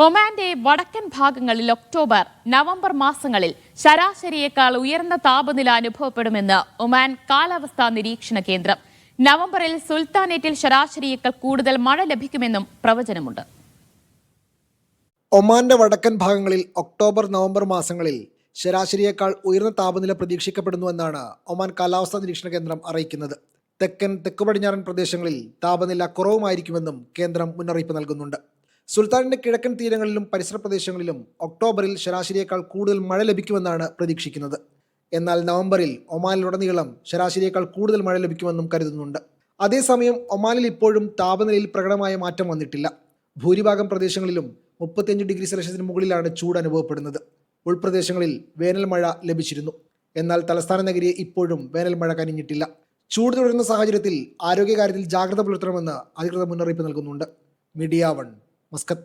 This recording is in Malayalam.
ഒമാന്റെ വടക്കൻ ഭാഗങ്ങളിൽ ഒക്ടോബർ, നവംബർ മാസങ്ങളിൽ ശരാശരിയേക്കാൾ ഉയർന്ന താപനില അനുഭവപ്പെടുമെന്ന് ഒമാൻ കാലാവസ്ഥാ നിരീക്ഷണ കേന്ദ്രം. നവംബറിൽ സുൽത്താനേറ്റിൽ ശരാശരിയേക്കാൾ കൂടുതൽ മഴ ലഭിക്കുമെന്നും പ്രവചനമുണ്ട്. ഒമാന്റെ വടക്കൻ ഭാഗങ്ങളിൽ ഒക്ടോബർ, നവംബർ മാസങ്ങളിൽ ശരാശരിയേക്കാൾ ഉയർന്ന താപനില പ്രതീക്ഷിക്കപ്പെടുന്നുവെന്നാണ് ഒമാൻ കാലാവസ്ഥാ നിരീക്ഷണ കേന്ദ്രം അറിയിക്കുന്നത്. തെക്കൻ, തെക്കു പടിഞ്ഞാറൻ പ്രദേശങ്ങളിൽ താപനില കുറവുമായിരിക്കുമെന്നും കേന്ദ്രം മുന്നറിയിപ്പ് നൽകുന്നുണ്ട്. സുൽത്താനിന്റെ കിഴക്കൻ തീരങ്ങളിലും പരിസര പ്രദേശങ്ങളിലും ഒക്ടോബറിൽ ശരാശരിയേക്കാൾ കൂടുതൽ മഴ ലഭിക്കുമെന്നാണ് പ്രതീക്ഷിക്കുന്നത്. എന്നാൽ നവംബറിൽ ഒമാനിലുടനീളം ശരാശരിയേക്കാൾ കൂടുതൽ മഴ ലഭിക്കുമെന്നും കരുതുന്നുണ്ട്. അതേസമയം ഒമാനിൽ ഇപ്പോഴും താപനിലയിൽ പ്രകടമായ മാറ്റം വന്നിട്ടില്ല. ഭൂരിഭാഗം പ്രദേശങ്ങളിലും 35 ഡിഗ്രി സെൽഷ്യസിന് മുകളിലാണ് ചൂട് അനുഭവപ്പെടുന്നത്. ഉൾപ്രദേശങ്ങളിൽ വേനൽ മഴ ലഭിച്ചിരുന്നു. എന്നാൽ തലസ്ഥാന നഗരിയെ ഇപ്പോഴും വേനൽ മഴ കനിഞ്ഞിട്ടില്ല. ചൂട് തുടരുന്ന സാഹചര്യത്തിൽ ആരോഗ്യകാര്യത്തിൽ ജാഗ്രത പുലർത്തണമെന്ന് അധികൃതർ മുന്നറിയിപ്പ് നൽകുന്നുണ്ട്. Media 1, Muscat.